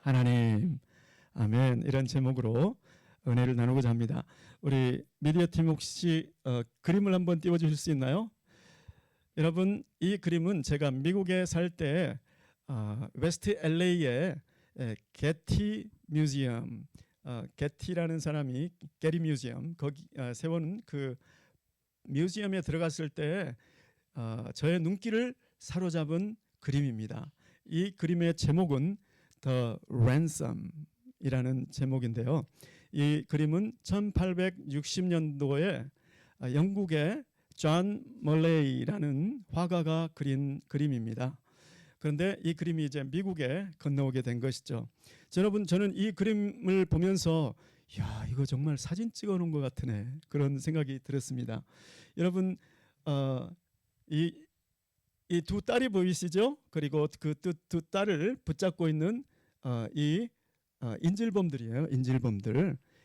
하나님. 아멘. 이런 제목으로 은혜를 나누고자 합니다. 우리 미디어팀 혹시 그림을 한번 띄워주실 수 있나요? 여러분, 이 그림은 제가 미국에 살 때 웨스트 LA의 게티 뮤지엄, 게티라는 사람이 게리 뮤지엄 거기 세워놓은 그 뮤지엄에 들어갔을 때 저의 눈길을 사로잡은 그림입니다. 이 그림의 제목은 The Ransom이라는 제목인데요. 이 그림은 1860년도에 영국의 존 멀레이라는 화가가 그린 그림입니다. 그런데 이 그림이 이제 미국에 건너오게 된 것이죠. 여러분, 저는 이 그림을 보면서 야, 이거 정말 사진 찍어 놓은 것 같으네, 그런 생각이 들었습니다. 여러분, 이 두 딸이 보이시죠? 그리고 그 두 딸을 붙잡고 있는 이 인질범들이에요.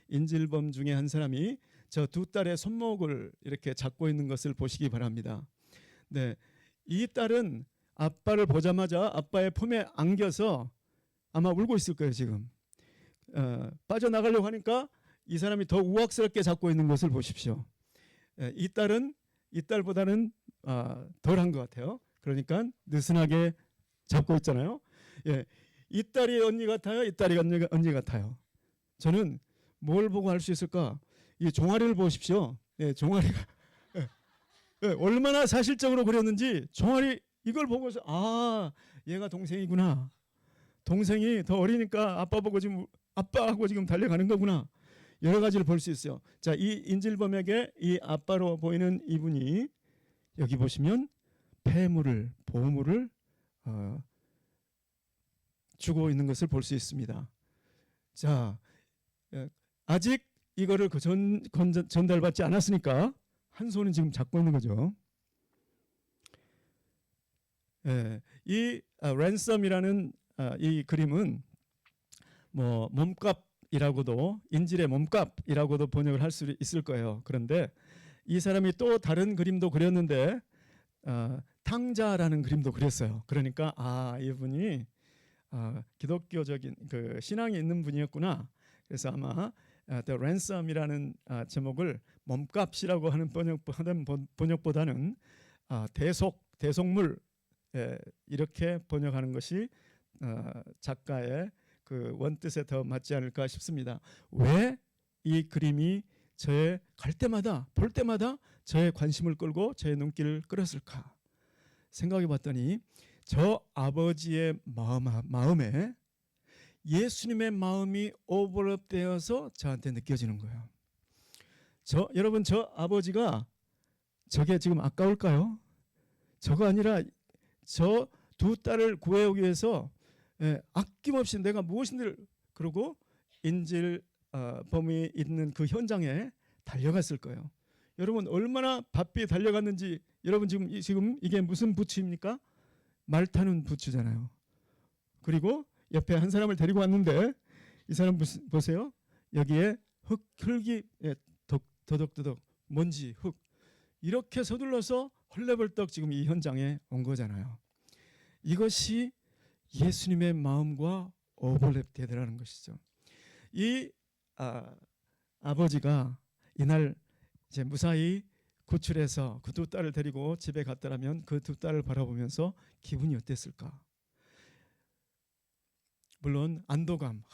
인질범 중에 한 사람이 저 두 딸의 손목을 이렇게 잡고 있는 것을 보시기 바랍니다. 네, 이 딸은 아빠를 보자마자 아빠의 품에 안겨서 아마 울고 있을 거예요. 지금 빠져나가려고 하니까 이 사람이 더 우악스럽게 잡고 있는 것을 보십시오. 이 딸보다는 덜한 것 같아요. 그러니까 느슨하게 잡고 있잖아요. 예, 이 딸이 언니 같아요? 이 딸이 언니 같아요? 저는 뭘 보고 알 수 있을까? 이 종아리를 보십시오. 예, 종아리가 얼마나 사실적으로 그렸는지 종아리 이걸 보고서 얘가 동생이구나. 동생이 더 어리니까 아빠하고 지금 달려가는 거구나. 여러 가지를 볼 수 있어요. 자, 이 인질범에게 이 아빠로 보이는 이분이 여기 보시면 보물을 주고 있는 것을 볼 수 있습니다. 자, 아직 이거를 전달받지 않았으니까 한 손은 지금 잡고 있는 거죠. 이 랜섬이라는 이 그림은 뭐 몸값이라고도, 인질의 몸값이라고도 번역을 할 수 있을 거예요. 그런데 이 사람이 또 다른 그림도 그렸는데 탕자라는 그림도 그렸어요. 그러니까 이분이 기독교적인 그 신앙이 있는 분이었구나. 그래서 아마 The Ransom이라는 제목을 몸값이라고 하는 번역보다는 대속물 이렇게 번역하는 것이 작가의 그 원뜻에 더 맞지 않을까 싶습니다. 왜 이 그림이 저의 볼 때마다 저의 관심을 끌고 저의 눈길을 끌었을까 생각해 봤더니 저 아버지의 마음에 예수님의 마음이 오버랩되어서 저한테 느껴지는 거예요. 여러분, 저 아버지가 저게 지금 아까울까요? 저거 아니라 저 두 딸을 구해오기 위해서 아낌없이 내가 무엇인지를 그러고 인질범이 있는 그 현장에 달려갔을 거예요. 여러분, 얼마나 바삐 달려갔는지. 여러분, 지금 이게 무슨 부츠입니까? 말 타는 부츠잖아요. 그리고 옆에 한 사람을 데리고 왔는데 이 사람 보세요. 여기에 흙이 더덕더덕 먼지, 흙 이렇게 서둘러서 헐레벌떡 지금 이 현장에 온 거잖아요. 이것이 예수님의 마음과 오버랩되더라는 것이죠. 이 아버지가 이날 이제 무사히 구출해서 그 두 딸을 데리고 집에 갔더라면 그 두 딸을 바라보면서 기분이 어땠을까? 물론 안도감,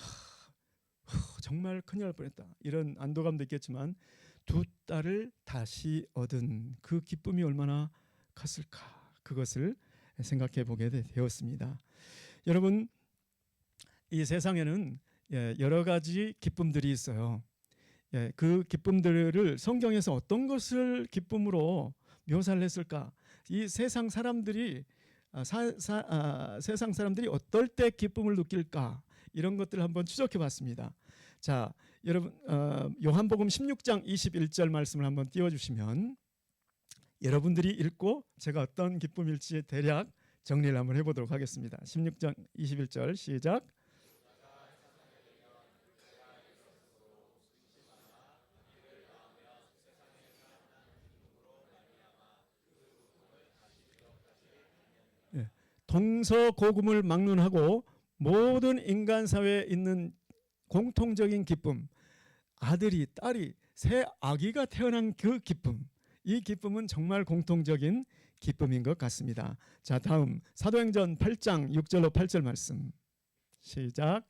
정말 큰일 날 뻔했다, 이런 안도감도 있겠지만 두 딸을 다시 얻은 그 기쁨이 얼마나 컸을까, 그것을 생각해 보게 되었습니다. 여러분, 이 세상에는 여러 가지 기쁨들이 있어요. 그 기쁨들을 성경에서 어떤 것을 기쁨으로 묘사를 했을까? 이 세상 사람들이 어떨 때 기쁨을 느낄까? 이런 것들을 한번 추적해 봤습니다. 자, 여러분, 요한복음 16장 21절 말씀을 한번 띄워주시면 여러분들이 읽고 제가 어떤 기쁨일지 대략 정리를 한번 해보도록 하겠습니다. 16장 21절 시작. 동서고금을 막론하고 모든 인간 사회에 있는 공통적인 기쁨, 아들이 딸이 새 아기가 태어난 그 기쁨, 이 기쁨은 정말 공통적인 기쁨인 것 같습니다. 자, 다음 사도행전 8장 6절로 8절 말씀 시작.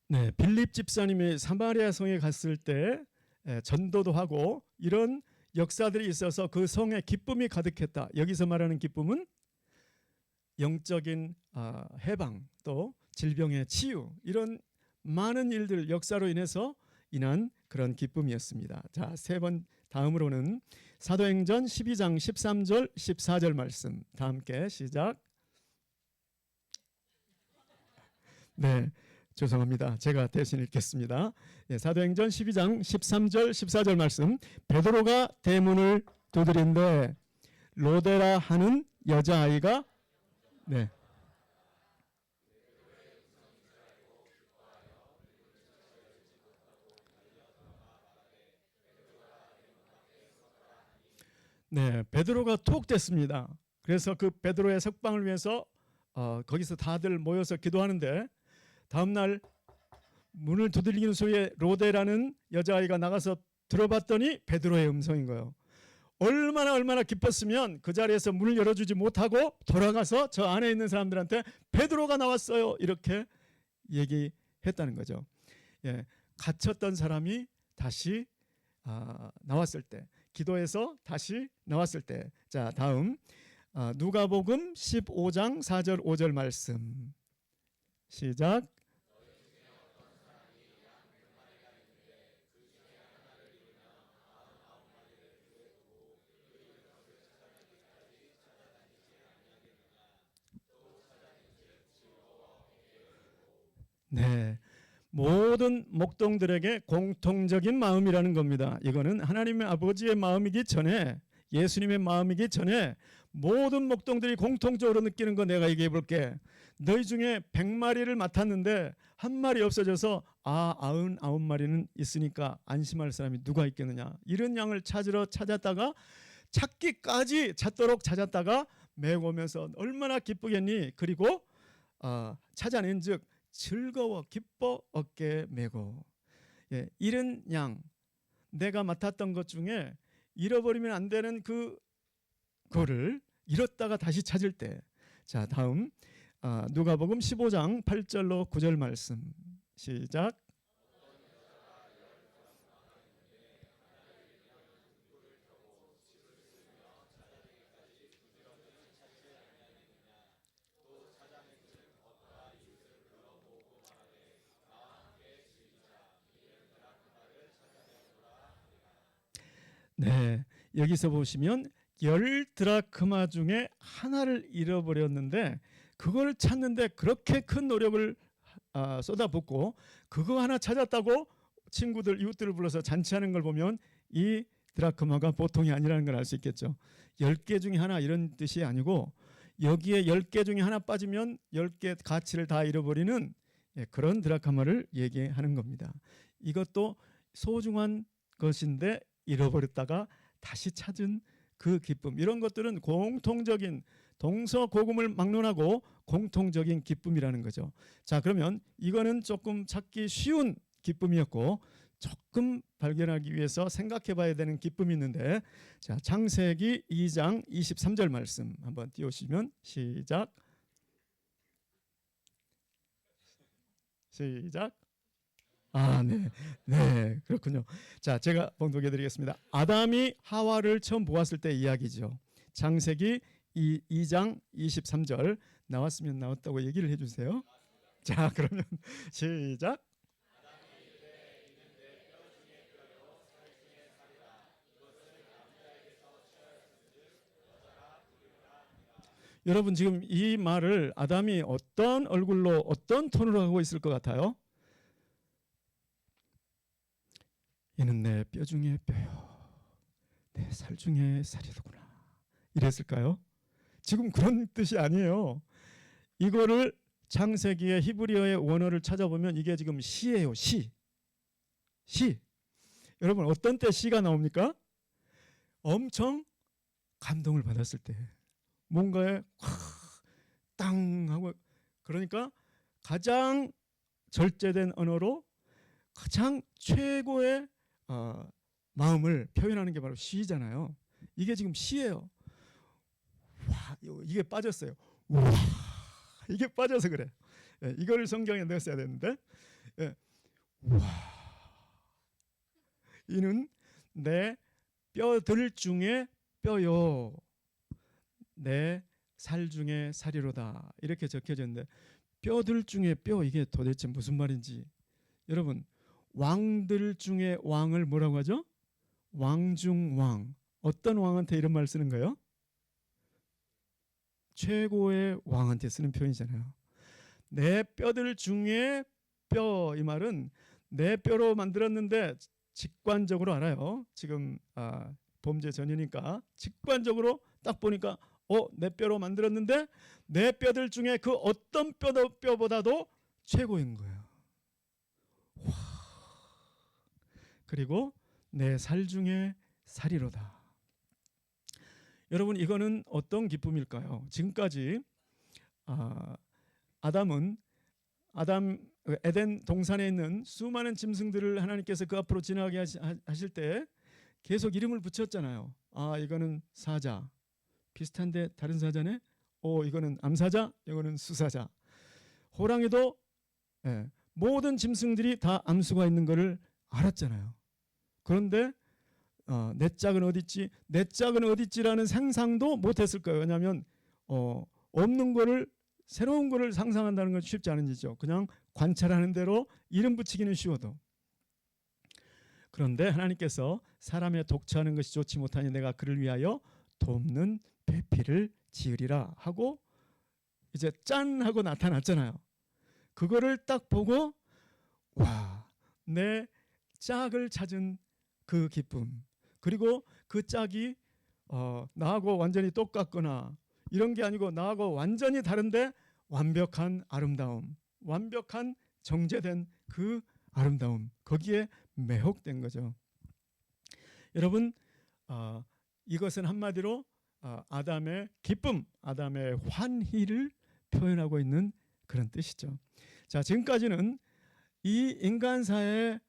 네, 빌립 집사님이 사마리아 성에 갔을 때 전도도 하고 이런 역사들이 있어서 그 성에 기쁨이 가득했다. 여기서 말하는 기쁨은 영적인 해방, 또 질병의 치유, 이런 많은 일들 역사로 인해서 인한 그런 기쁨이었습니다. 자, 세 번 다음으로는 사도행전 12장 13절 14절 말씀 다 함께 시작. 네, 죄송합니다. 제가 대신 읽겠습니다. 예, 사도행전 12장 13절 14절 말씀. 베드로가 대문을 두드린데 로데라 하는 여자아이가 네. 네, 베드로가 톡 됐습니다. 그래서 그 베드로의 석방을 위해서 거기서 다들 모여서 기도하는데 다음날 문을 두드리는 소리에 로데라는 여자아이가 나가서 들어봤더니 베드로의 음성인 거예요. 얼마나 기뻤으면 그 자리에서 문을 열어주지 못하고 돌아가서 저 안에 있는 사람들한테 베드로가 나왔어요 이렇게 얘기했다는 거죠. 예, 갇혔던 사람이 다시 나왔을 때, 기도해서 다시 나왔을 때. 자, 다음 누가복음 15장 4절 5절 말씀 시작. 네, 모든 목동들에게 공통적인 마음이라는 겁니다. 이거는 하나님의 아버지의 마음이기 전에, 예수님의 마음이기 전에 모든 목동들이 공통적으로 느끼는 거 내가 얘기해 볼게. 너희 중에 100마리를 맡았는데 한 마리 없어져서 99마리는 있으니까 안심할 사람이 누가 있겠느냐. 이런 양을 찾았다가 찾도록 찾았다가 메고 오면서 얼마나 기쁘겠니. 그리고 찾아낸 즉 즐거워 기뻐 어깨에 메고. 예, 잃은 양, 내가 맡았던 것 중에 잃어버리면 안 되는 그거를 잃었다가 다시 찾을 때. 자, 다음 누가복음 15장 8절로 9절 말씀 시작. 네, 여기서 보시면 10드라크마 중에 하나를 잃어버렸는데 그걸 찾는데 그렇게 큰 노력을 쏟아붓고 그거 하나 찾았다고 친구들 이웃들을 불러서 잔치하는 걸 보면 이 드라크마가 보통이 아니라는 걸 알 수 있겠죠. 10개 중에 하나 이런 뜻이 아니고 여기에 10개 중에 하나 빠지면 10개 가치를 다 잃어버리는 그런 드라크마를 얘기하는 겁니다. 이것도 소중한 것인데 잃어버렸다가 다시 찾은 그 기쁨, 이런 것들은 공통적인 동서고금을 막론하고 공통적인 기쁨이라는 거죠. 자, 그러면 이거는 조금 찾기 쉬운 기쁨이었고 조금 발견하기 위해서 생각해 봐야 되는 기쁨이 있는데, 자, 창세기 2장 23절 말씀 한번 띄우시면 시작. 네. 네, 그렇군요. 자, 제가 봉독해 드리겠습니다. 아담이 하와를 처음 보았을 때 이야기죠. 창세기 2장 23절 나왔으면 나왔다고 얘기를 해 주세요. 자, 그러면 시작. 여러분 지금 이 말을 아담이 어떤 얼굴로 어떤 톤으로 하고 있을 것 같아요? 얘는 내 뼈 중에 뼈요, 내 살 중에 살이로구나, 이랬을까요? 지금 그런 뜻이 아니에요. 이거를 창세기의 히브리어의 원어를 찾아보면 이게 지금 시예요. 시. 여러분 어떤 때 시가 나옵니까? 엄청 감동을 받았을 때, 뭔가에 땅 하고, 그러니까 가장 절제된 언어로 가장 최고의 마음을 표현하는 게 바로 시잖아요. 이게 지금 시예요. 와, 이게 빠졌어요. 와, 이게 빠져서 그래. 예, 이걸 성경에 넣었어야 되는데. 예. 와, 이는 내 뼈들 중에 뼈요, 내 살 중에 살이로다, 이렇게 적혀졌는데, 뼈들 중에 뼈, 이게 도대체 무슨 말인지. 여러분, 왕들 중에 왕을 뭐라고 하죠? 왕중왕. 어떤 왕한테 이런 말 쓰는 거예요? 최고의 왕한테 쓰는 표현이잖아요. 내 뼈들 중에 뼈, 이 말은 내 뼈로 만들었는데 직관적으로 알아요. 지금 범죄 전이니까 직관적으로 딱 보니까 내 뼈로 만들었는데 내 뼈들 중에 그 어떤 뼈보다도 최고인 거예요. 와. 그리고 내 살 중에 살이로다. 여러분, 이거는 어떤 기쁨일까요? 지금까지 아담 에덴 동산에 있는 수많은 짐승들을 하나님께서 그 앞으로 지나가게 하실 때 계속 이름을 붙였잖아요. 이거는 사자, 비슷한데 다른 사자네. 이거는 암사자, 이거는 수사자. 호랑이도 모든 짐승들이 다 암수가 있는 것을 알았잖아요. 그런데 내 짝은 어디 있지? 내 짝은 어디 있지라는 상상도 못했을 거예요. 왜냐하면 없는 거를, 새로운 거를 상상한다는 건 쉽지 않은 일이죠. 그냥 관찰하는 대로 이름 붙이기는 쉬워도. 그런데 하나님께서 사람의 독처하는 것이 좋지 못하니 내가 그를 위하여 돕는 배필을 지으리라 하고 이제 짠 하고 나타났잖아요. 그거를 딱 보고 와, 내 짝을 찾은 그 기쁨, 그리고 그 짝이 나하고 완전히 똑같거나 이런 게 아니고 나하고 완전히 다른데 완벽한 아름다움, 완벽한 정제된 그 아름다움, 거기에 매혹된 거죠. 여러분, 이것은 한마디로 아담의 기쁨, 아담의 환희를 표현하고 있는 그런 뜻이죠. 자, 지금까지는 이 인간사에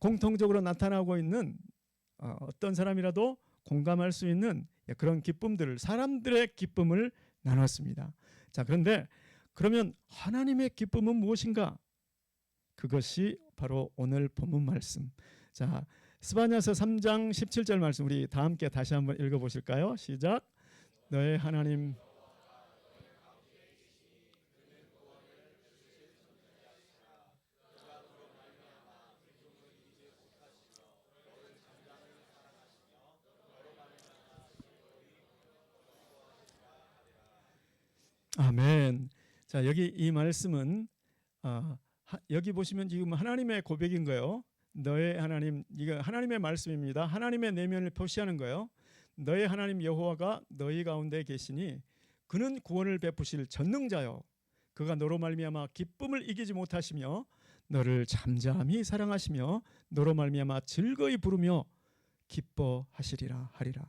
공통적으로 나타나고 있는 어떤 사람이라도 공감할 수 있는 그런 기쁨들을, 사람들의 기쁨을 나눴습니다. 자, 그런데 그러면 하나님의 기쁨은 무엇인가? 그것이 바로 오늘 본문 말씀. 자, 스바냐서 3장 17절 말씀 우리 다 함께 다시 한번 읽어보실까요? 시작. 너의 하나님. 아멘. 자, 여기 이 말씀은 여기 보시면 지금 하나님의 고백인 거예요. 너의 하나님, 이거 하나님의 말씀입니다. 하나님의 내면을 표시하는 거예요. 너의 하나님 여호와가 너희 가운데 계시니 그는 구원을 베푸실 전능자요, 그가 너로 말미암아 기쁨을 이기지 못하시며 너를 잠잠히 사랑하시며 너로 말미암아 즐거이 부르며 기뻐하시리라 하리라.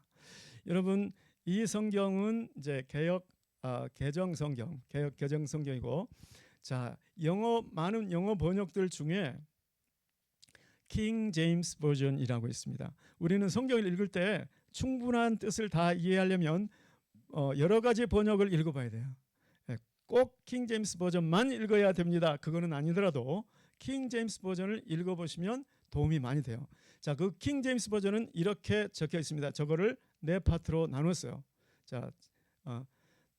여러분, 이 성경은 이제 개정 성경이고, 자, 많은 영어 번역들 중에 킹 제임스 버전이라고 있습니다. 우리는 성경을 읽을 때 충분한 뜻을 다 이해하려면 여러 가지 번역을 읽어봐야 돼요. 꼭 킹 제임스 버전만 읽어야 됩니다. 그거는 아니더라도 킹 제임스 버전을 읽어보시면 도움이 많이 돼요. 자, 그 킹 제임스 버전은 이렇게 적혀 있습니다. 저거를 네 파트로 나눴어요. 자,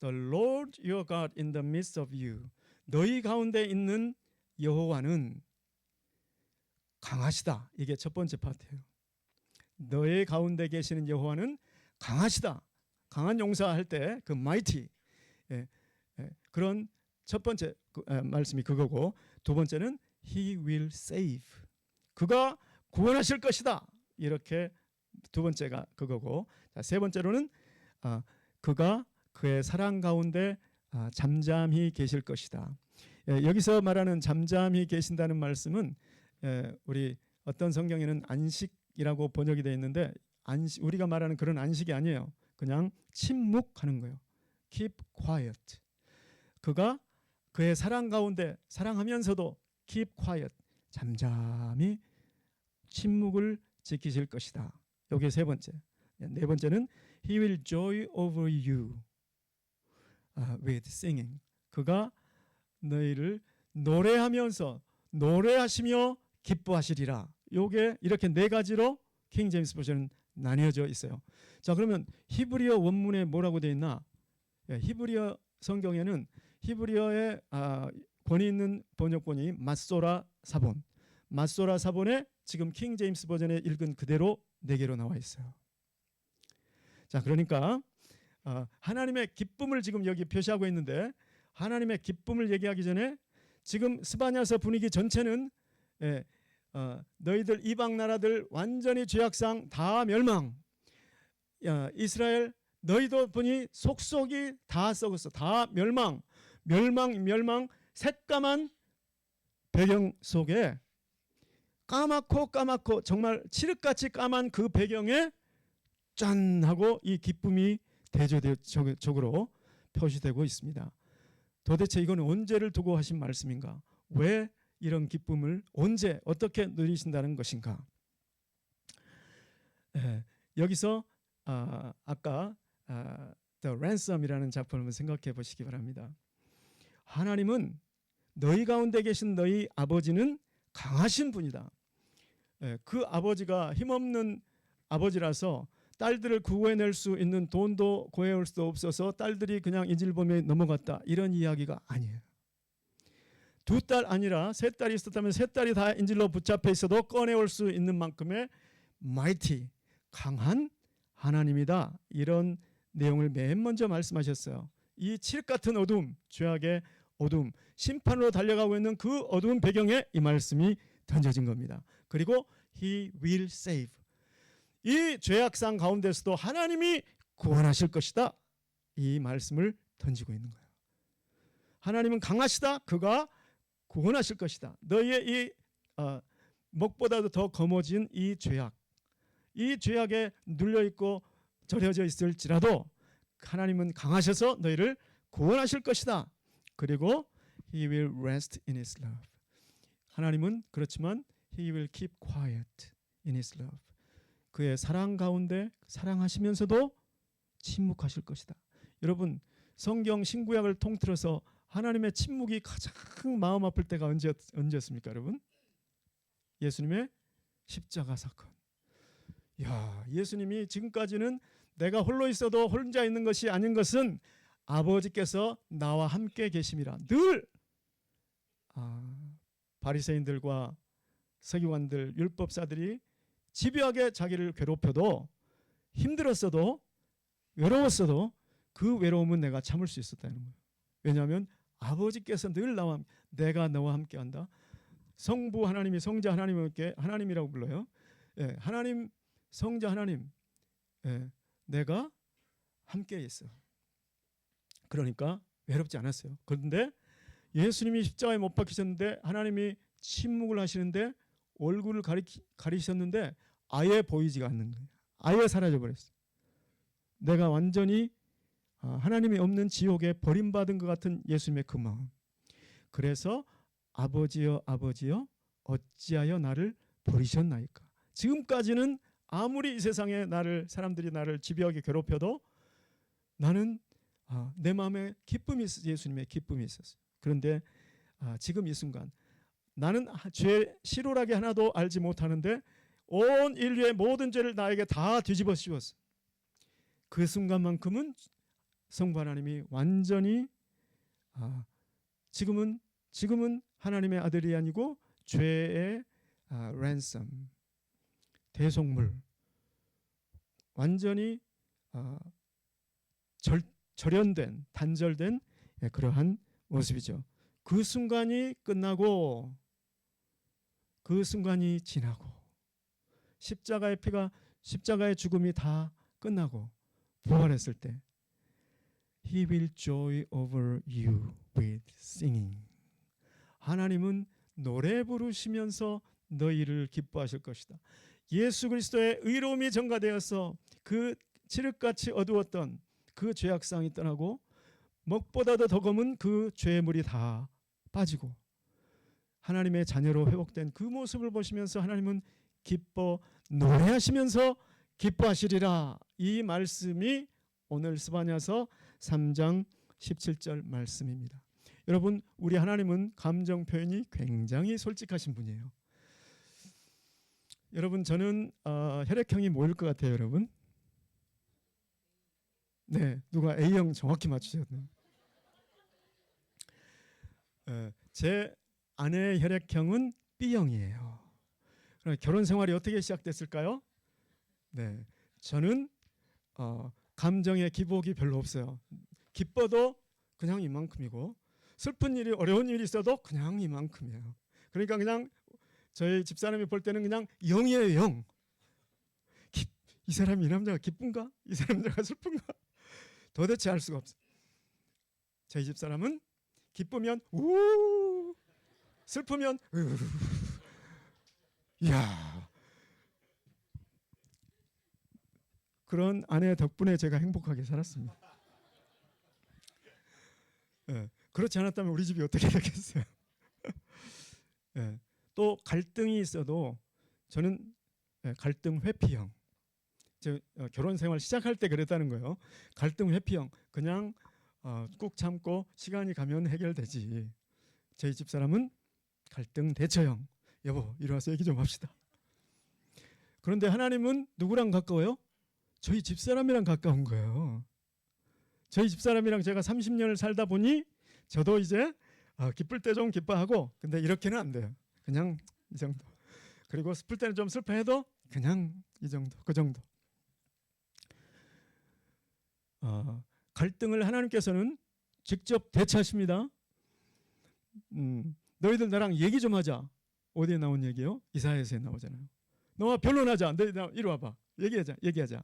The Lord your God in the midst of you. 너희 가운데 있는 여호와는 강하시다. 이게 첫 번째 파트예요. 너희 가운데 계시는 여호와는 강하시다. 강한 용사할 때 그 mighty, 그런 첫 번째 말씀이 그거고, 두 번째는 He will save. 그가 구원하실 것이다. 이렇게 두 번째가 그거고, 자, 세 번째로는 그가 그의 사랑 가운데 잠잠히 계실 것이다. 여기서 말하는 잠잠히 계신다는 말씀은 우리 어떤 성경에는 안식이라고 번역이 되어 있는데 우리가 말하는 그런 안식이 아니에요. 그냥 침묵하는 거예요. Keep quiet. 그가 그의 사랑 가운데 사랑하면서도 keep quiet. 잠잠히 침묵을 지키실 것이다. 여기 세 번째. 네 번째는 He will joy over you with singing. 그가 너희를 노래하시며 기뻐하시리라. 요게 이렇게 네 가지로 킹 제임스 버전은 나뉘어져 있어요. 자, 그러면 히브리어 원문에 뭐라고 되어 있나? 히브리어 성경에는 히브리어의 권위 있는 번역본이 마소라 사본. 마소라 사본에 지금 킹 제임스 버전에 읽은 그대로 네 개로 나와 있어요. 자, 그러니까 하나님의 기쁨을 지금 여기 표시하고 있는데 하나님의 기쁨을 얘기하기 전에 지금 스바냐서 분위기 전체는 너희들 이방 나라들 완전히 죄악상 다 멸망. 이스라엘 너희도 보니 속속이 다 썩었어. 다 멸망. 새까만 배경 속에 까맣고 정말 칠흑같이 까만 그 배경에 짠 하고 이 기쁨이 대조적으로 표시되고 있습니다. 도대체 이건 언제를 두고 하신 말씀인가? 왜 이런 기쁨을 언제 어떻게 누리신다는 것인가? 여기서 아까 The Ransom이라는 작품을 생각해 보시기 바랍니다. 하나님은 너희 가운데 계신 너희 아버지는 강하신 분이다. 그 아버지가 힘없는 아버지라서 딸들을 구해낼 수 있는 돈도 구해올 수도 없어서 딸들이 그냥 인질범에 넘어갔다. 이런 이야기가 아니에요. 두 딸 아니라 세 딸이 있었다면 세 딸이 다 인질로 붙잡혀 있어도 꺼내올 수 있는 만큼의 mighty, 강한 하나님이다. 이런 내용을 맨 먼저 말씀하셨어요. 이 칠흑 같은 어둠, 죄악의 어둠, 심판으로 달려가고 있는 그 어두운 배경에 이 말씀이 던져진 겁니다. 그리고 He will save. 이 죄악상 가운데서도 하나님이 구원하실 것이다. 이 말씀을 던지고 있는 거예요. 하나님은 강하시다. 그가 구원하실 것이다. 너희의 이 목보다도 더 거머쥔 이 죄악에 눌려있고 절여져 있을지라도 하나님은 강하셔서 너희를 구원하실 것이다. 그리고 He will rest in His love. 하나님은 그렇지만 He will keep quiet in His love. 그의 사랑 가운데 사랑하시면서도 침묵하실 것이다. 여러분, 성경 신구약을 통틀어서 하나님의 침묵이 가장 마음 아플 때가 언제였습니까, 여러분? 예수님의 십자가 사건. 예수님이 지금까지는 내가 홀로 있어도 혼자 있는 것이 아닌 것은 아버지께서 나와 함께 계심이라. 늘 바리새인들과 서기관들, 율법사들이 집요하게 자기를 괴롭혀도 힘들었어도 외로웠어도 그 외로움은 내가 참을 수 있었다는 거예요. 왜냐하면 아버지께서 늘 나와 내가 너와 함께한다. 성부 하나님이 성자 하나님께 하나님이라고 불러요. 하나님, 성자 하나님, 내가 함께 있어. 그러니까 외롭지 않았어요. 그런데 예수님이 십자가에 못 박히셨는데 하나님이 침묵을 하시는데 얼굴을 가리셨는데 아예 보이지가 않는 거예요. 아예 사라져 버렸어요. 내가 완전히 하나님이 없는 지옥에 버림받은 것 같은 예수님의 그 마음. 그래서 아버지여 아버지여 어찌하여 나를 버리셨나이까. 지금까지는 아무리 이 세상에 사람들이 나를 집요하게 괴롭혀도 나는 내 마음에 기쁨이 있었어요. 예수님의 기쁨이 있었어요. 그런데 지금 이 순간 나는 죄 실오라기 하나도 알지 못하는데 온 인류의 모든 죄를 나에게 다 뒤집어 씌웠어. 그 순간만큼은 성부 하나님이 완전히 지금은 하나님의 아들이 아니고 죄의 ransom, 대속물, 완전히 단절된 그러한 모습이죠. 그 순간이 끝나고 그 순간이 지나고 십자가의 죽음이 다 끝나고 부활했을 때 He will joy over you with singing. 하나님은 노래 부르시면서 너희를 기뻐하실 것이다. 예수 그리스도의 의로움이 전가되어서 그 칠흑같이 어두웠던 그 죄악상이 떠나고 먹보다도 더 검은 그 죄의 물이 다 빠지고 하나님의 자녀로 회복된 그 모습을 보시면서 하나님은 기뻐 노래하시면서 기뻐하시리라. 이 말씀이 오늘 스바냐서 3장 17절 말씀입니다. 여러분, 우리 하나님은 감정 표현이 굉장히 솔직하신 분이에요. 여러분, 저는 혈액형이 뭐일 것 같아요, 여러분? 네, 누가 A형 정확히 맞추셨네요. 제 아내의 혈액형은 B형이에요. 그럼 결혼 생활이 어떻게 시작됐을까요? 네, 저는 감정의 기복이 별로 없어요. 기뻐도 그냥 이만큼이고 슬픈 일이 어려운 일이 있어도 그냥 이만큼이에요. 그러니까 그냥 저희 집사람이 볼 때는 그냥 0이에요, 0. 이 사람이 이 남자가 기쁜가? 이 남자가 슬픈가? 도대체 알 수가 없어요. 저희 집사람은 기쁘면 우, 슬프면 이야. 그런 아내 덕분에 제가 행복하게 살았습니다. 네, 그렇지 않았다면 우리 집이 어떻게 됐겠어요? 네, 또 갈등이 있어도 저는 갈등 회피형. 결혼 생활 시작할 때 그랬다는 거예요. 갈등 회피형. 그냥 꾹 참고 시간이 가면 해결되지. 저희 집사람은 갈등 대처형. 여보, 이리 와서 얘기 좀 합시다. 그런데 하나님은 누구랑 가까워요? 저희 집사람이랑 가까운 거예요. 저희 집사람이랑 제가 30년을 살다 보니 저도 이제 기쁠 때 좀 기뻐하고, 근데 이렇게는 안 돼요. 그냥 이 정도. 그리고 슬플 때는 좀 슬퍼해도 그냥 이 정도, 그 정도. 갈등을 하나님께서는 직접 대처하십니다. 너희들 나랑 얘기 좀 하자. 어디에 나온 얘기요? 이사야서에 나오잖아요. 너와 변론하자. 너희 이리 와봐. 얘기하자.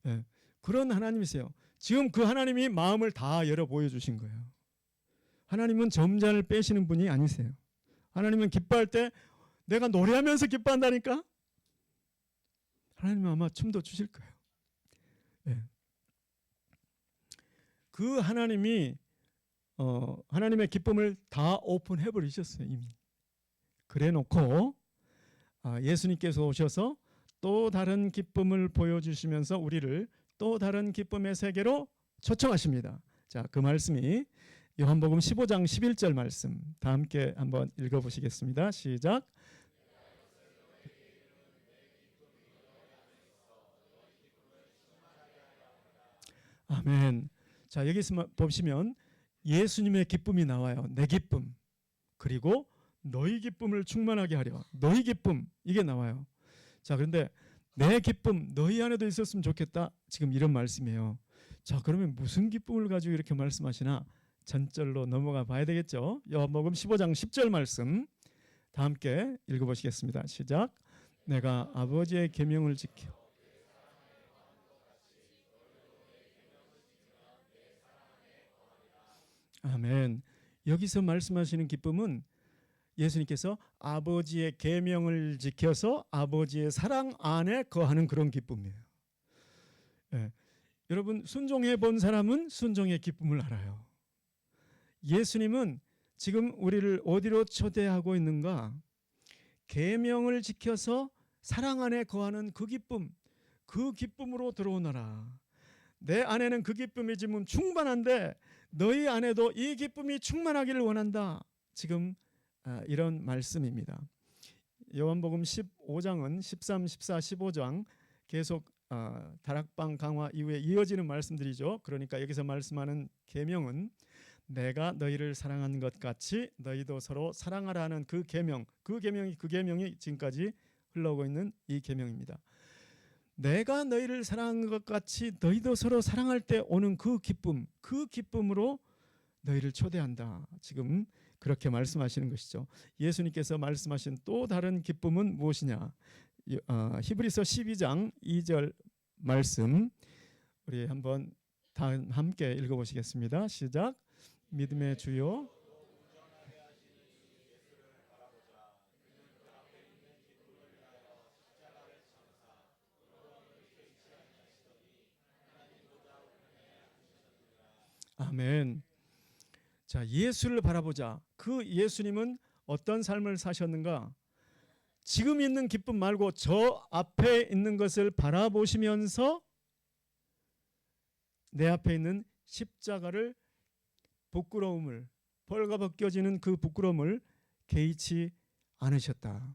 네. 그런 하나님이세요. 지금 그 하나님이 마음을 다 열어 보여주신 거예요. 하나님은 점잖을 빼시는 분이 아니세요. 하나님은 기뻐할 때 내가 노래하면서 기뻐한다니까. 하나님은 아마 춤도 추실 거예요. 네. 그 하나님이 하나님의 기쁨을 다 오픈해 버리셨어요. 이미. 그래 놓고 예수님께서 오셔서 또 다른 기쁨을 보여주시면서 우리를 또 다른 기쁨의 세계로 초청하십니다. 자, 그 말씀이 요한복음 15장 11절 말씀, 다 함께 한번 읽어보시겠습니다. 시작. 아멘. 자, 여기서 보시면 예수님의 기쁨이 나와요. 내 기쁨, 그리고 너희 기쁨을 충만하게 하려. 너희 기쁨, 이게 나와요. 자, 그런데 내 기쁨 너희 안에도 있었으면 좋겠다. 지금 이런 말씀이에요. 자, 그러면 무슨 기쁨을 가지고 이렇게 말씀하시나? 전절로 넘어가 봐야 되겠죠. 요한복음 15장 10절 말씀 다 함께 읽어보시겠습니다. 시작. 내가 아버지의 계명을 지켜. 아멘. 여기서 말씀하시는 기쁨은 예수님께서 아버지의 계명을 지켜서 아버지의 사랑 안에 거하는 그런 기쁨이에요. 예. 여러분, 순종해 본 사람은 순종의 기쁨을 알아요. 예수님은 지금 우리를 어디로 초대하고 있는가? 계명을 지켜서 사랑 안에 거하는 그 기쁨, 그 기쁨으로 들어오너라. 내 안에는 그 기쁨이 지금 충만한데 너희 안에도 이 기쁨이 충만하기를 원한다. 지금 이런 말씀입니다. 요한복음 15장은 13, 14, 15장 계속 다락방 강화 이후에 이어지는 말씀들이죠. 그러니까 여기서 말씀하는 계명은 내가 너희를 사랑한 것 같이 너희도 서로 사랑하라는 그 계명이 지금까지 흘러오고 있는 이 계명입니다. 내가 너희를 사랑한 것 같이 너희도 서로 사랑할 때 오는 그 기쁨, 그 기쁨으로 너희를 초대한다. 지금 그렇게 말씀하시는 것이죠. 예수님께서 말씀하신 또 다른 기쁨은 무엇이냐? 히브리서 12장 2절 말씀 우리 한번 다 함께 읽어보시겠습니다. 시작. 믿음의 주요 아멘. 자, 예수를 바라보자. 그 예수님은 어떤 삶을 사셨는가? 지금 있는 기쁨 말고 저 앞에 있는 것을 바라보시면서 내 앞에 있는 십자가를 부끄러움을 벌거벗겨지는 그 부끄러움을 개의치 않으셨다.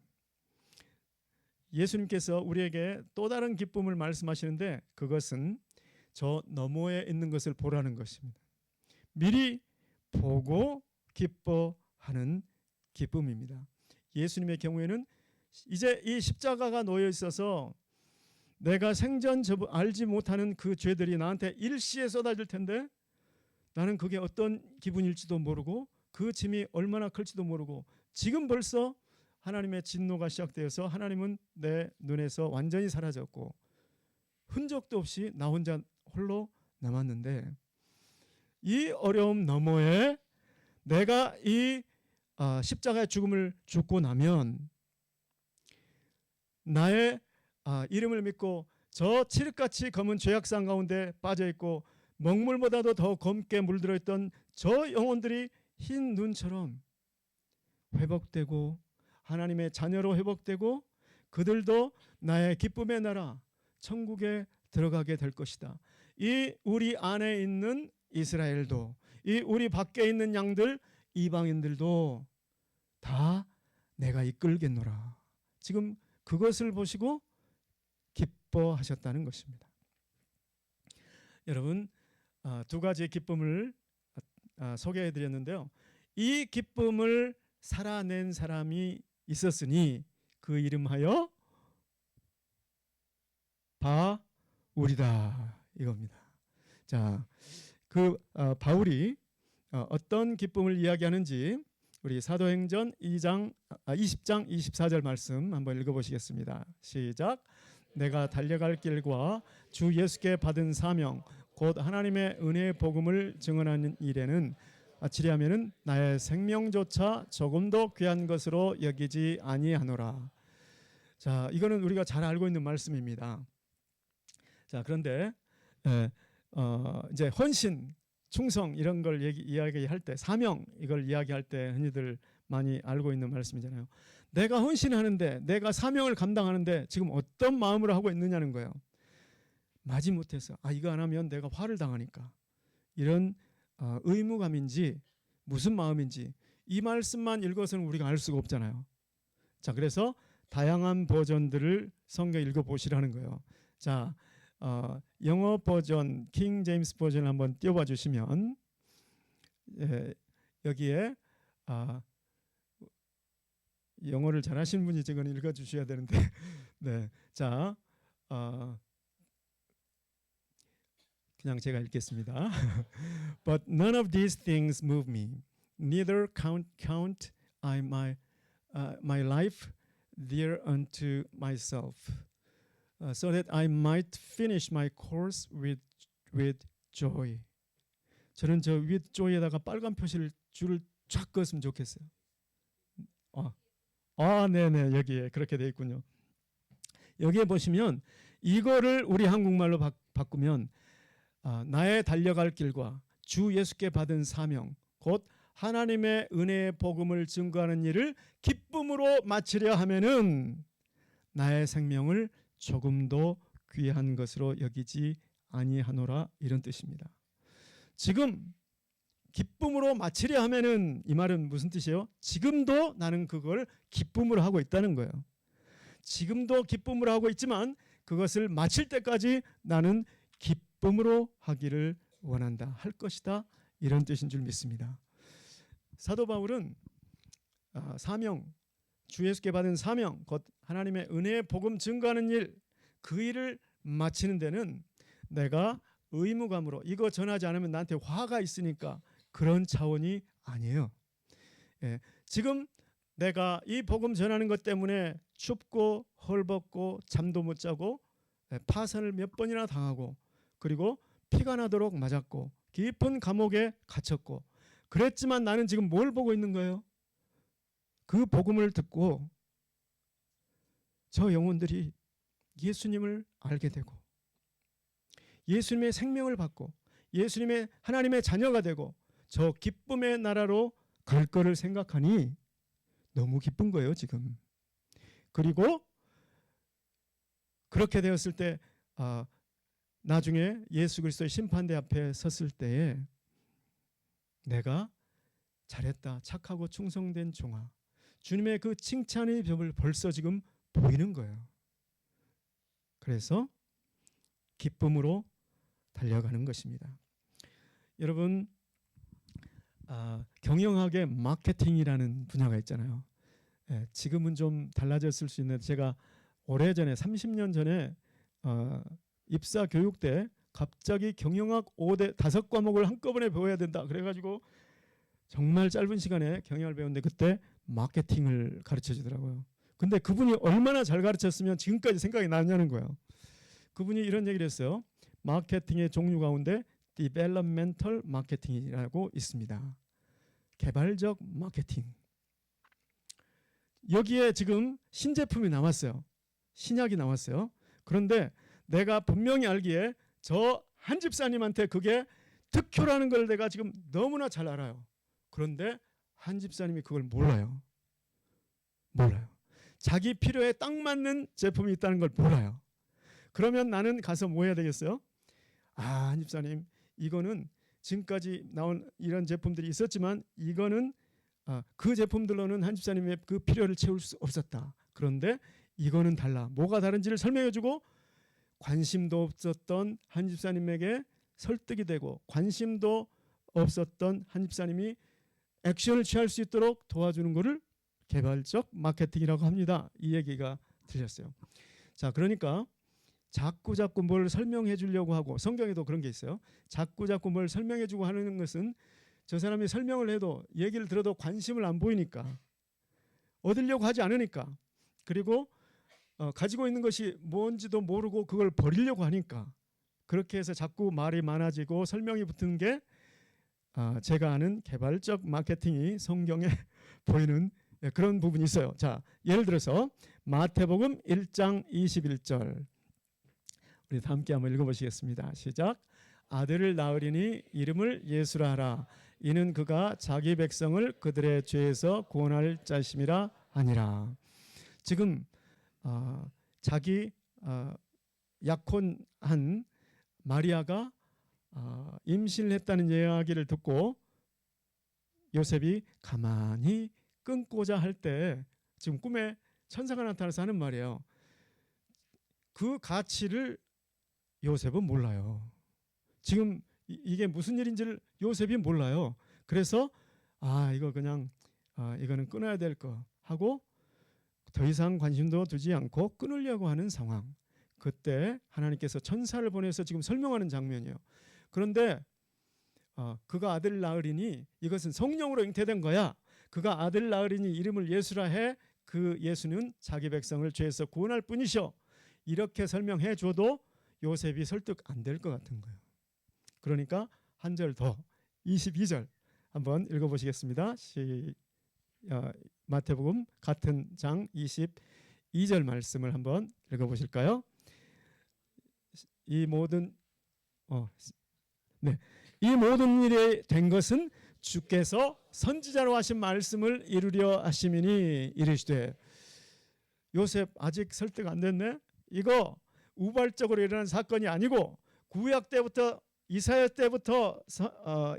예수님께서 우리에게 또 다른 기쁨을 말씀하시는데 그것은 저 너머에 있는 것을 보라는 것입니다. 미리 보고 기뻐하는 기쁨입니다. 예수님의 경우에는 이제 이 십자가가 놓여 있어서 내가 생전 알지 못하는 그 죄들이 나한테 일시에 쏟아질 텐데 나는 그게 어떤 기분일지도 모르고 그 짐이 얼마나 클지도 모르고 지금 벌써 하나님의 진노가 시작되어서 하나님은 내 눈에서 완전히 사라졌고 흔적도 없이 나 혼자 홀로 남았는데 이 어려움 너머에 내가 이 십자가의 죽음을 죽고 나면 나의 이름을 믿고 저 칠흑같이 검은 죄악산 가운데 빠져있고 먹물보다도 더 검게 물들어 있던 저 영혼들이 흰 눈처럼 회복되고 하나님의 자녀로 회복되고 그들도 나의 기쁨의 나라 천국에 들어가게 될 것이다. 이 우리 안에 있는 이스라엘도 이 우리 밖에 있는 양들 이방인들도 다 내가 이끌겠노라. 지금 그것을 보시고 기뻐하셨다는 것입니다. 여러분 두 가지의 기쁨을 소개해 드렸는데요. 이 기쁨을 살아낸 사람이 있었으니 그 이름하여 바울이다 이겁니다. 자, 그 바울이 어떤 기쁨을 이야기하는지 우리 사도행전 20장 24절 말씀 한번 읽어보시겠습니다. 시작. 내가 달려갈 길과 주 예수께 받은 사명 곧 하나님의 은혜의 복음을 증언하는 일에는 아치리하면은 나의 생명조차 조금도 귀한 것으로 여기지 아니하노라. 자, 이거는 우리가 잘 알고 있는 말씀입니다. 자, 그런데 이제 헌신, 충성 이런 걸 이야기할 때 사명 이걸 이야기할 때 흔히들 많이 알고 있는 말씀이잖아요. 내가 헌신하는데 내가 사명을 감당하는데 지금 어떤 마음으로 하고 있느냐는 거예요. 마지못해서 이거 안 하면 내가 화를 당하니까 이런 의무감인지 무슨 마음인지 이 말씀만 읽어서는 우리가 알 수가 없잖아요. 자, 그래서 다양한 버전들을 성경 읽어보시라는 거예요. 자, 영어 버전 킹 제임스 버전을 한번 띄워봐 주시면 여기에 영어를 잘하시는 분이 지금 읽어주셔야 되는데 네, 자 그냥 제가 읽겠습니다. But none of these things move me. Neither count I my life dear unto myself, so that I might finish my course with joy. 저는 저 with joy에다가 빨간 표시를 줄을 쫙 그었으면 좋겠어요. 네네 여기에 그렇게 돼 있군요. 여기에 보시면 이거를 우리 한국말로 바꾸면 나의 달려갈 길과 주 예수께 받은 사명 곧 하나님의 은혜의 복음을 증거하는 일을 기쁨으로 마치려 하면은 나의 생명을 조금도 귀한 것으로 여기지 아니하노라 이런 뜻입니다. 지금 기쁨으로 마치려 하면은 이 말은 무슨 뜻이에요? 지금도 나는 그걸 기쁨으로 하고 있다는 거예요. 지금도 기쁨으로 하고 있지만 그것을 마칠 때까지 나는 기쁨으로 하기를 원한다. 할 것이다. 이런 뜻인 줄 믿습니다. 사도 바울은 사명, 주 예수께 받은 사명, 곧 하나님의 은혜의 복음 증거하는 일, 그 일을 마치는 데는 내가 의무감으로 이거 전하지 않으면 나한테 화가 있으니까 그런 차원이 아니에요. 지금 내가 이 복음 전하는 것 때문에 춥고 헐벗고 잠도 못 자고 파산을 몇 번이나 당하고 그리고 피가 나도록 맞았고 깊은 감옥에 갇혔고 그랬지만 나는 지금 뭘 보고 있는 거예요? 그 복음을 듣고 저 영혼들이 예수님을 알게 되고 예수님의 생명을 받고 예수님의 하나님의 자녀가 되고 저 기쁨의 나라로 갈 거를 생각하니 너무 기쁜 거예요 지금. 그리고 그렇게 되었을 때 나중에 예수 그리스도의 심판대 앞에 섰을 때에 내가 잘했다 착하고 충성된 종아 주님의 그 칭찬의 벽을 벌써 지금 보이는 거예요. 그래서 기쁨으로 달려가는 것입니다. 여러분 경영학의 마케팅이라는 분야가 있잖아요. 지금은 좀 달라졌을 수 있는데 제가 오래전에 30년 전에 입사 교육 때 갑자기 경영학 5대 5과목을 한꺼번에 배워야 된다 그래가지고 정말 짧은 시간에 경영을 배웠는데 그때 마케팅을 가르쳐 주더라고요. 근데 그분이 얼마나 잘 가르쳤으면 지금까지 생각이 나냐는 거예요. 그분이 이런 얘기를 했어요. 마케팅의 종류 가운데 디벨롭멘털 마케팅이라고 있습니다. 개발적 마케팅. 여기에 지금 신제품이 나왔어요. 신약이 나왔어요. 그런데 내가 분명히 알기에 저 한 집사님한테 그게 특효라는 걸 내가 지금 너무나 잘 알아요. 그런데 한 집사님이 그걸 몰라요. 자기 필요에 딱 맞는 제품이 있다는 걸 몰라요. 그러면 나는 가서 뭐 해야 되겠어요? 한 집사님 이거는 지금까지 나온 이런 제품들이 있었지만 이거는 그 제품들로는 한 집사님의 그 필요를 채울 수 없었다. 그런데 이거는 달라. 뭐가 다른지를 설명해주고 관심도 없었던 한 집사님에게 설득이 되고 관심도 없었던 한 집사님이 액션을 취할 수 있도록 도와주는 것을 개발적 마케팅이라고 합니다. 이 얘기가 들렸어요. 자, 그러니까 자꾸 뭘 설명해 주려고 하고 성경에도 그런 게 있어요. 자꾸 뭘 설명해 주고 하는 것은 저 사람이 설명을 해도 얘기를 들어도 관심을 안 보이니까 얻으려고 하지 않으니까 그리고 가지고 있는 것이 뭔지도 모르고 그걸 버리려고 하니까 그렇게 해서 자꾸 말이 많아지고 설명이 붙은 게 제가 아는 개발적 마케팅이 성경에 보이는 그런 부분이 있어요. 자, 예를 들어서 마태복음 1장 21절 우리 다 함께 한번 읽어보시겠습니다. 시작. 아들을 낳으리니 이름을 예수라 하라. 이는 그가 자기 백성을 그들의 죄에서 구원할 자심이라 하니라. 지금 자기 약혼한 마리아가 임신을 했다는 이야기를 듣고 요셉이 가만히 끊고자 할 때 지금 꿈에 천사가 나타나서 하는 말이에요. 그 가치를 요셉은 몰라요. 지금 이게 무슨 일인지를 요셉이 몰라요. 그래서 이거 그냥 이거는 끊어야 될 거 하고 더 이상 관심도 두지 않고 끊으려고 하는 상황. 그때 하나님께서 천사를 보내서 지금 설명하는 장면이에요. 그런데 그가 아들 낳으리니 이것은 성령으로 잉태된 거야. 그가 아들 낳으리니 이름을 예수라 해. 그 예수는 자기 백성을 죄에서 구원할 뿐이셔. 이렇게 설명해 줘도 요셉이 설득 안 될 것 같은 거예요. 그러니까 한 절 더 22절 한번 읽어보시겠습니다. 마태복음 같은 장 22절 말씀을 한번 읽어보실까요? 이 모든 일이 된 것은 주께서 선지자로 하신 말씀을 이루려 하심이니 이르시되. 요셉 아직 설득 안 됐네. 이거 우발적으로 일어난 사건이 아니고 구약 때부터 이사야 때부터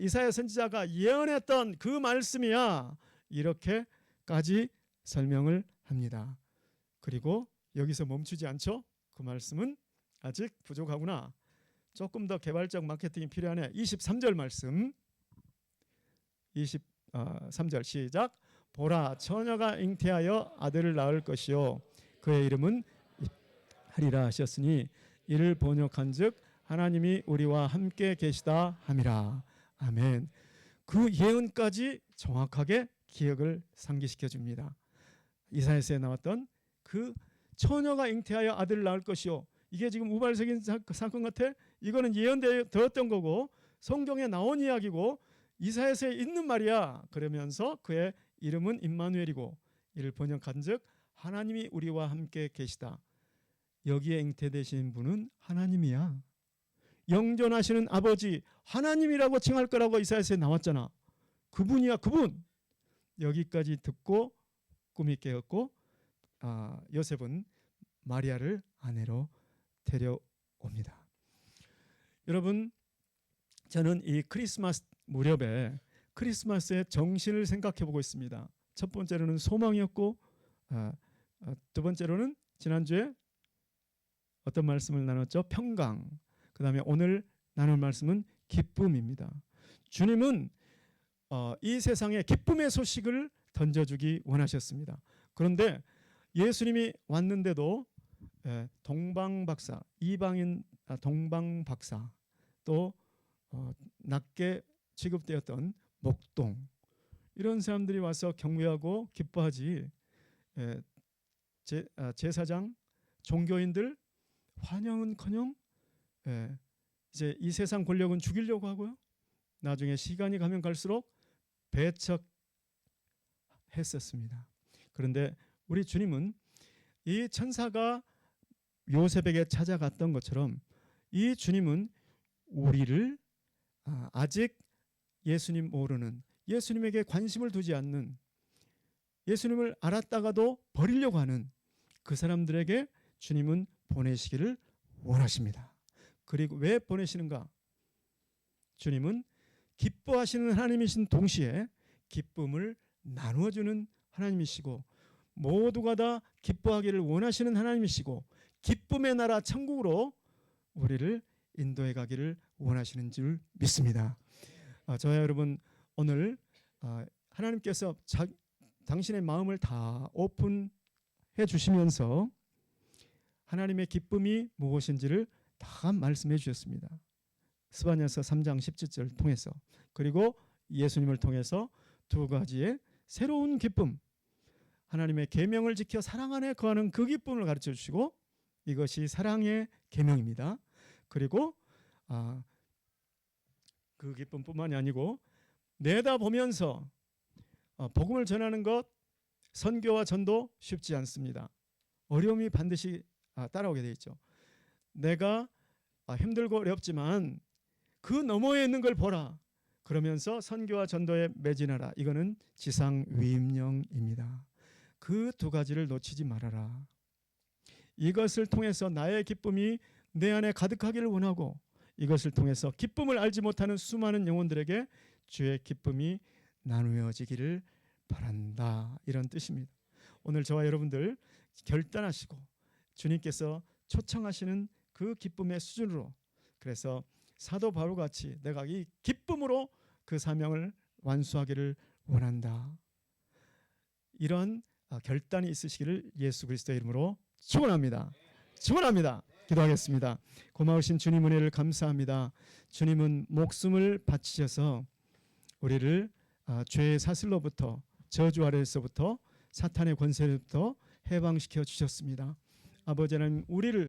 이사야 선지자가 예언했던 그 말씀이야. 이렇게까지 설명을 합니다. 그리고 여기서 멈추지 않죠. 그 말씀은 아직 부족하구나. 조금 더 개발적 마케팅이 필요하네. 23절 말씀 23절 시작. 보라 처녀가 잉태하여 아들을 낳을 것이요 그의 이름은 하리라 하셨으니 이를 번역한즉 하나님이 우리와 함께 계시다 함이라. 아멘. 그 예언까지 정확하게 기억을 상기시켜 줍니다. 이사야서에 나왔던 그 처녀가 잉태하여 아들을 낳을 것이요. 이게 지금 우발적인 사건 같아? 이거는 예언되었던 거고 성경에 나온 이야기고 이사야서에 있는 말이야. 그러면서 그의 이름은 임마누엘이고 이를 번역한즉 하나님이 우리와 함께 계시다. 여기에 잉태되신 분은 하나님이야. 영존하시는 아버지 하나님이라고 칭할 거라고 이사야서에 나왔잖아. 그분이야, 그분. 여기까지 듣고 꿈이 깨었고 요셉은 마리아를 아내로 데려옵니다. 여러분, 저는 이 크리스마스 무렵에 크리스마스의 정신을 생각해 보고 있습니다. 첫 번째로는 소망이었고 두 번째로는 지난주에 어떤 말씀을 나눴죠? 평강. 그 다음에 오늘 나눌 말씀은 기쁨입니다. 주님은 이 세상에 기쁨의 소식을 던져주기 원하셨습니다. 그런데 예수님이 왔는데도 동방박사, 이방인 동방박사, 또 낮게 취급되었던 목동, 이런 사람들이 와서 경외하고 기뻐하지 제사장, 종교인들 환영은커녕 이제 이 세상 권력은 죽이려고 하고요. 나중에 시간이 가면 갈수록 배척했었습니다. 그런데 우리 주님은 이 천사가 요셉에게 찾아갔던 것처럼 이 주님은 우리를 아직 예수님 모르는, 예수님에게 관심을 두지 않는, 예수님을 알았다가도 버리려고 하는 그 사람들에게 주님은 보내시기를 원하십니다. 그리고 왜 보내시는가? 주님은 기뻐하시는 하나님이신 동시에 기쁨을 나누어주는 하나님이시고 모두가 다 기뻐하기를 원하시는 하나님이시고 기쁨의 나라 천국으로 우리를 인도해 가기를 원하시는 줄 믿습니다. 저와 여러분, 오늘 하나님께서 당신의 마음을 다 오픈해 주시면서 하나님의 기쁨이 무엇인지를 다 말씀해 주셨습니다. 스바냐서 3장 17절 통해서, 그리고 예수님을 통해서 두 가지의 새로운 기쁨, 하나님의 계명을 지켜 사랑 안에 거하는 그 기쁨을 가르쳐 주시고 이것이 사랑의 계명입니다. 그리고 그 기쁨뿐만이 아니고 내다보면서 복음을 전하는 것, 선교와 전도 쉽지 않습니다. 어려움이 반드시 따라오게 돼 있죠. 내가 힘들고 어렵지만 그 너머에 있는 걸 보라. 그러면서 선교와 전도에 매진하라. 이거는 지상위임령입니다. 그 두 가지를 놓치지 말아라. 이것을 통해서 나의 기쁨이 내 안에 가득하기를 원하고 이것을 통해서 기쁨을 알지 못하는 수많은 영혼들에게 주의 기쁨이 나누어지기를 바란다. 이런 뜻입니다. 오늘 저와 여러분들 결단하시고 주님께서 초청하시는 그 기쁨의 수준으로, 그래서 사도 바울같이 내가 이 기쁨으로 그 사명을 완수하기를 원한다. 이런 결단이 있으시기를 예수 그리스도의 이름으로 축원합니다. 축원합니다. 기도하겠습니다. 고마우신 주님 은혜를 감사합니다. 주님은 목숨을 바치셔서 우리를 죄의 사슬로부터, 저주 아래에서부터, 사탄의 권세로부터 해방시켜 주셨습니다. 아버지 하나님, 우리를